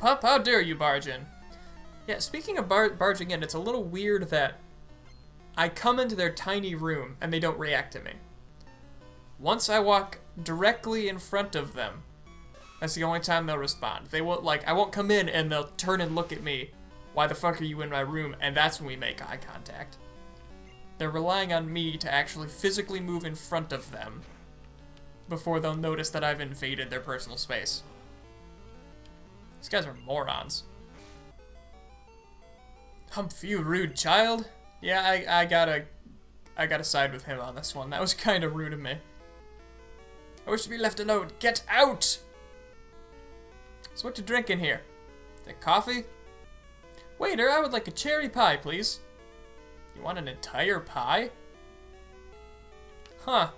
pup, how dare you barge in? Yeah, speaking of barging in, it's a little weird that I come into their tiny room and they don't react to me. Once I walk directly in front of them, that's the only time they'll respond. They won't, like, I won't come in and they'll turn and look at me. Why the fuck are you in my room? And that's when we make eye contact. They're relying on me to actually physically move in front of them before they'll notice that I've invaded their personal space. These guys are morons. Humph, you rude child. Yeah, I gotta side with him on this one. That was kind of rude of me. I wish to be left alone. Get out! So what you drinking here? Is it coffee? Waiter, I would like a cherry pie, please. You want an entire pie? Huh.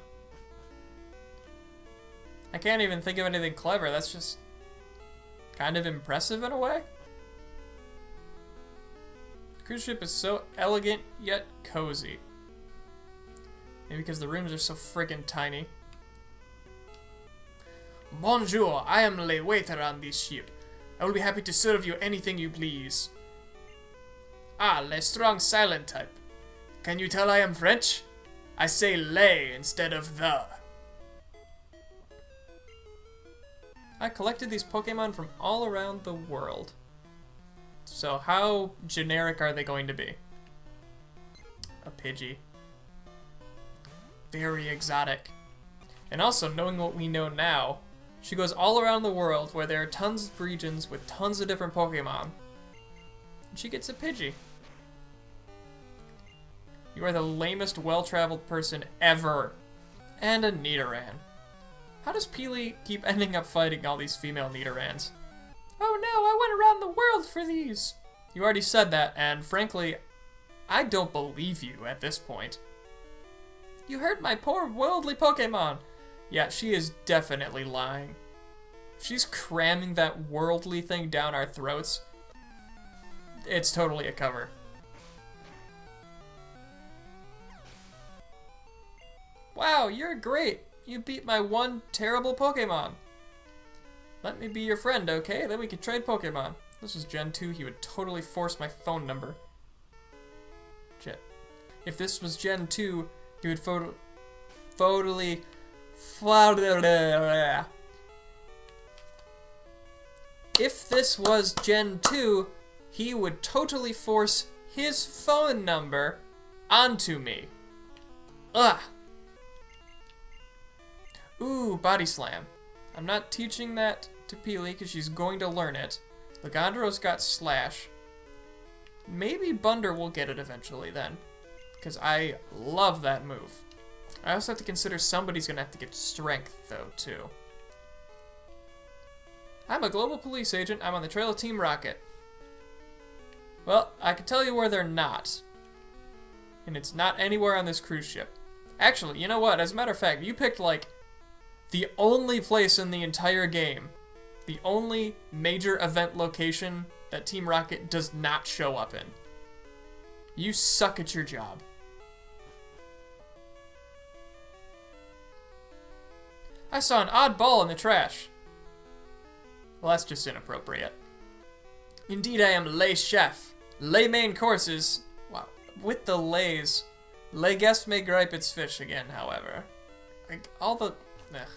I can't even think of anything clever. That's just kind of impressive in a way. The cruise ship is so elegant yet cozy. Maybe because the rooms are so friggin' tiny. Bonjour, I am the waiter on this ship. I will be happy to serve you anything you please. Ah, le strong silent type. Can you tell I am French? I say lay instead of the. I collected these Pokemon from all around the world. So how generic are they going to be? A Pidgey. Very exotic. And also, knowing what we know now, she goes all around the world where there are tons of regions with tons of different Pokemon. And she gets a Pidgey. You are the lamest well-traveled person ever. And a Nidoran. How does Peely keep ending up fighting all these female Nidorans? Oh no, I went around the world for these! You already said that, and frankly, I don't believe you at this point. You hurt my poor worldly Pokemon! Yeah, she is definitely lying. If she's cramming that worldly thing down our throats, it's totally a cover. Wow, you're great! You beat my one terrible Pokemon. Let me be your friend, okay? Then we can trade Pokemon. If this was Gen 2, he would totally force my phone number. Shit. If this was Gen 2, he would totally... If this was Gen 2, he would totally force his phone number onto me. Ugh. Ooh, Body Slam. I'm not teaching that to Peely because she's going to learn it. Legandro's got Slash. Maybe Bunder will get it eventually then, because I love that move. I also have to consider somebody's going to have to get Strength, though, too. I'm a global police agent. I'm on the trail of Team Rocket. Well, I can tell you where they're not. And it's not anywhere on this cruise ship. Actually, you know what? As a matter of fact, you picked, like, the only place in the entire game, the only major event location that Team Rocket does not show up in. You suck at your job. I saw an odd ball in the trash. Well, that's just inappropriate. Indeed, I am lay chef. Lay main courses. Wow, with the lays. Lay guest may gripe its fish again, however. Like, all the... Ugh.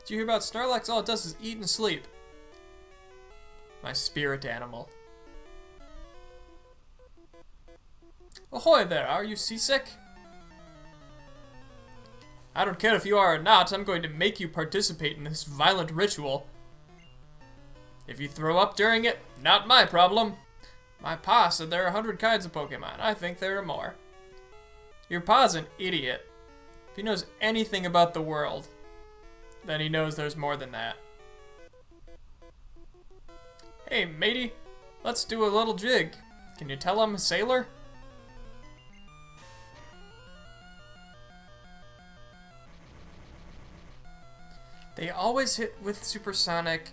Did you hear about Snorlax? All it does is eat and sleep. My spirit animal. Ahoy there, are you seasick? I don't care if you are or not, I'm going to make you participate in this violent ritual. If you throw up during it, not my problem. My pa said there are 100 kinds of Pokemon. I think there are more. Your pa's an idiot. If he knows anything about the world, then he knows there's more than that. Hey, matey, let's do a little jig. Can you tell I'm a sailor? They always hit with supersonic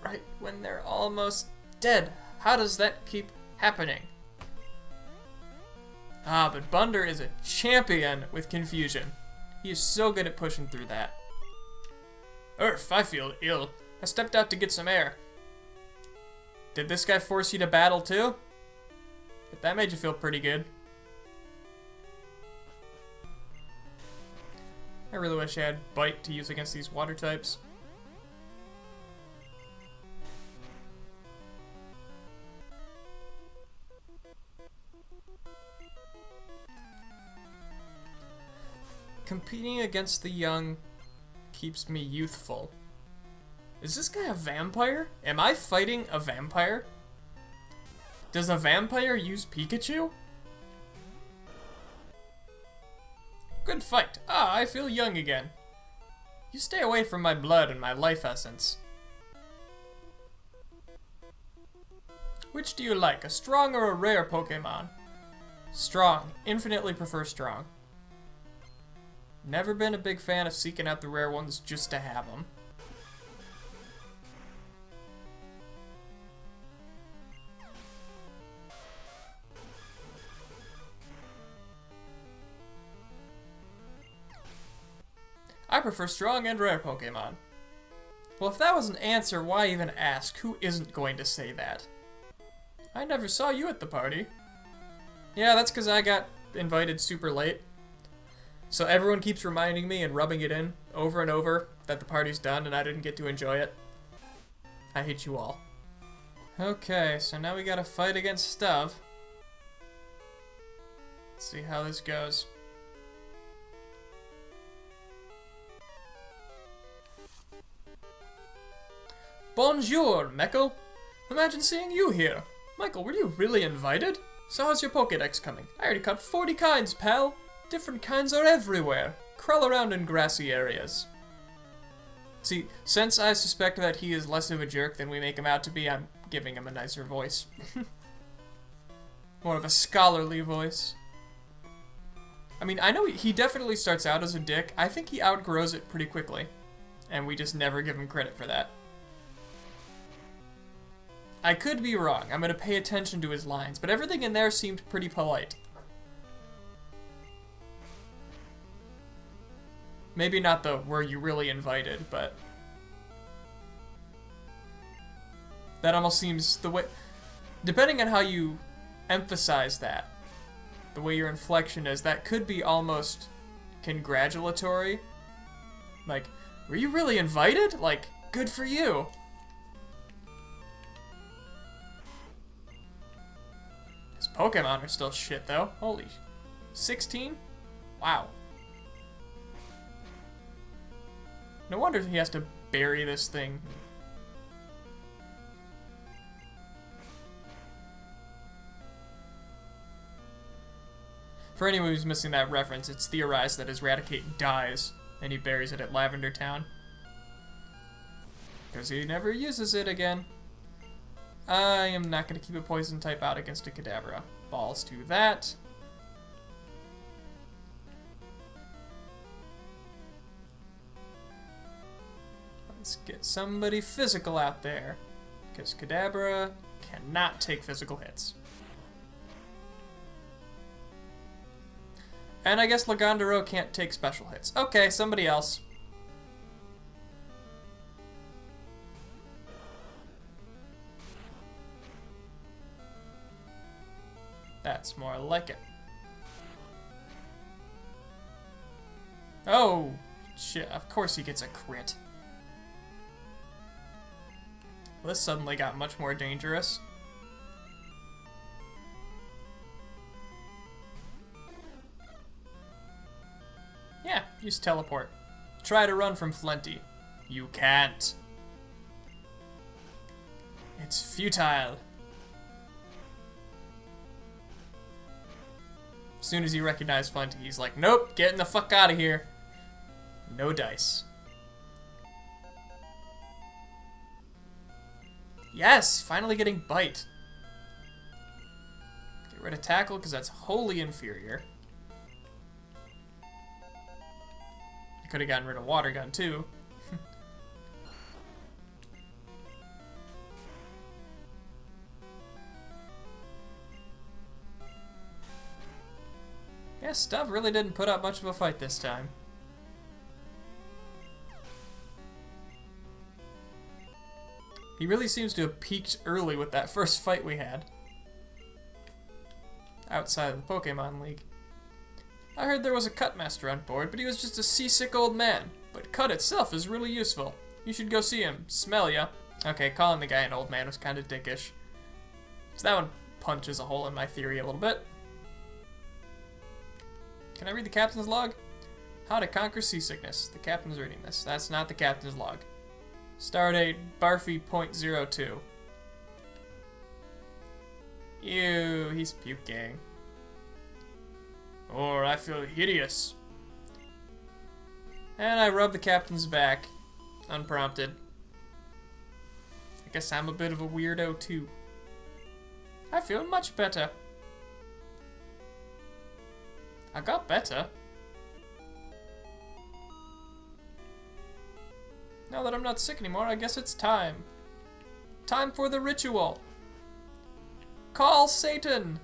right when they're almost dead. How does that keep happening? Ah, but Bunder is a champion with confusion. He is so good at pushing through that. I feel ill. I stepped out to get some air. Did this guy force you to battle too? But that made you feel pretty good. I really wish I had Bite to use against these water types. Competing against the young keeps me youthful. Is this guy a vampire? Am I fighting a vampire? Does a vampire use Pikachu? Good fight. Ah, I feel young again. You stay away from my blood and my life essence. Which do you like, a strong or a rare Pokemon? Strong. Infinitely prefer strong. Never been a big fan of seeking out the rare ones just to have them. I prefer strong and rare Pokemon. Well, if that was an answer, why even ask? Who isn't going to say that? I never saw you at the party. Yeah, that's because I got invited super late. So everyone keeps reminding me and rubbing it in over and over that the party's done and I didn't get to enjoy it. I hate you all. Okay, so now we gotta fight against Stuv. Let's see how this goes. Bonjour, Meckle. Imagine seeing you here. Michael, were you really invited? So how's your Pokédex coming? I already caught 40 kinds, pal. Different kinds are everywhere. Crawl around in grassy areas. See, since I suspect that he is less of a jerk than we make him out to be, I'm giving him a nicer voice. More of a scholarly voice. I mean, I know he definitely starts out as a dick. I think he outgrows it pretty quickly. And we just never give him credit for that. I could be wrong. I'm going to pay attention to his lines, but everything in there seemed pretty polite. Maybe not the "were you really invited," but that almost seems the way, depending on how you emphasize that, the way your inflection is, that could be almost congratulatory. Like, were you really invited? Like, good for you. His Pokemon are still shit, though. Holy, 16? Wow. No wonder he has to bury this thing. For anyone who's missing that reference, it's theorized that his Raticate dies, and he buries it at Lavender Town. Because he never uses it again. I am not going to keep a poison type out against a Kadabra. Balls to that. Let's get somebody physical out there, because Kadabra cannot take physical hits. And I guess Lagandero can't take special hits. Okay, somebody else. That's more like it. Oh, shit, of course he gets a crit. This suddenly got much more dangerous. Yeah, use teleport. Try to run from Flenty. You can't. It's futile. As soon as he recognized Flenty, he's like, nope, getting the fuck out of here. No dice. Yes, finally getting Bite. Get rid of Tackle, because that's wholly inferior. You could have gotten rid of Water Gun, too. Yeah, Stuv really didn't put up much of a fight this time. He really seems to have peaked early with that first fight we had. Outside of the Pokemon League. I heard there was a cut master on board, but he was just a seasick old man. But cut itself is really useful. You should go see him. Smell ya. Okay, calling the guy an old man was kind of dickish. So that one punches a hole in my theory a little bit. Can I read the captain's log? How to conquer seasickness. The captain's reading this. That's not the captain's log. Stardate Barfy.02. Ew, he's puking. Or I feel hideous. And I rub the captain's back, unprompted. I guess I'm a bit of a weirdo too. I feel much better. I got better. Now that I'm not sick anymore, I guess it's time. Time for the ritual. Call Satan!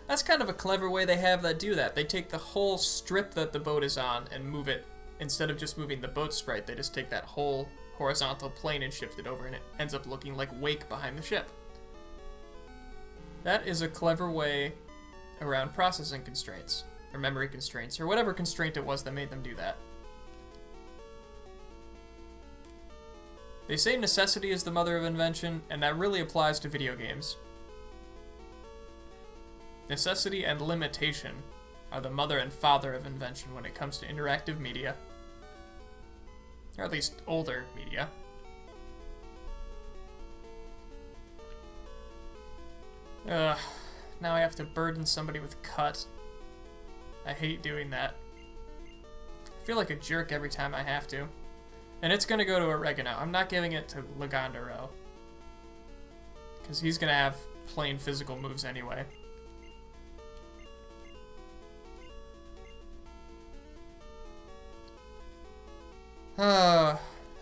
That's kind of a clever way they have that do that. They take the whole strip that the boat is on and move it. Instead of just moving the boat sprite, they just take that whole horizontal plane and shift it over, and it ends up looking like Wake behind the ship. That is a clever way around processing constraints, or memory constraints, or whatever constraint it was that made them do that. They say necessity is the mother of invention, and that really applies to video games. Necessity and limitation are the mother and father of invention when it comes to interactive media. Or at least older media. Ugh, now I have to burden somebody with cut. I hate doing that. I feel like a jerk every time I have to. And it's gonna go to Oregano. I'm not giving it to Legandero. Because he's gonna have plain physical moves anyway.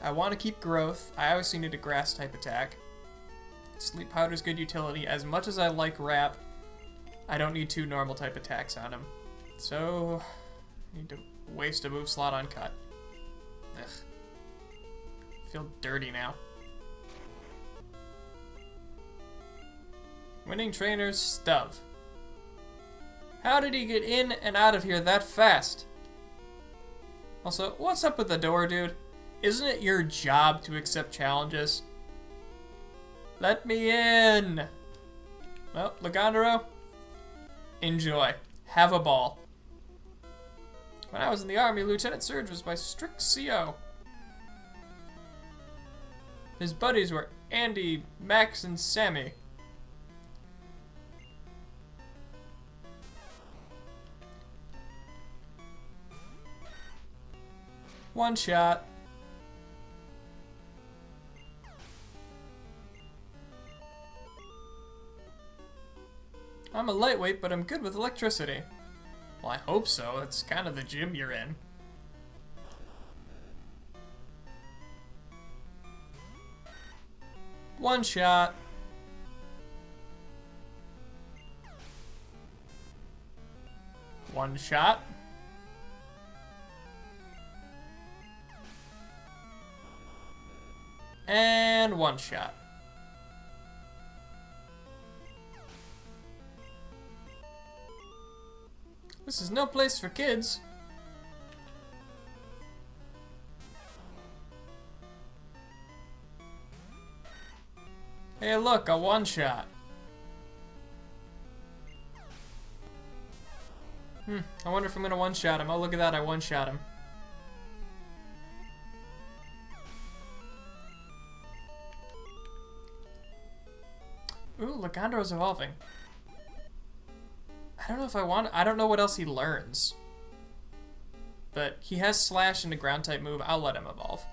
I want to keep growth. I obviously need a grass type attack. Sleep powder's good utility. As much as I like Wrap, I don't need 2 normal type attacks on him. So, I need to waste a move slot on cut. Ugh. I feel dirty now. Winning trainers, Stub. How did he get in and out of here that fast? Also, what's up with the door, dude? Isn't it your job to accept challenges? Let me in! Well, Legandero, enjoy. Have a ball. When I was in the army, Lieutenant Surge was my strict CO. His buddies were Andy, Max, and Sammy. One shot. I'm a lightweight, but I'm good with electricity. Well, I hope so. It's kind of the gym you're in. One shot. One shot. And one shot. This is no place for kids. Hey, look, a one shot. I wonder if I'm gonna one shot him. Oh, look at that, I one shot him. Ooh, Legandro's evolving. I don't know if I want... I don't know what else he learns. But he has Slash and a ground type move. I'll let him evolve.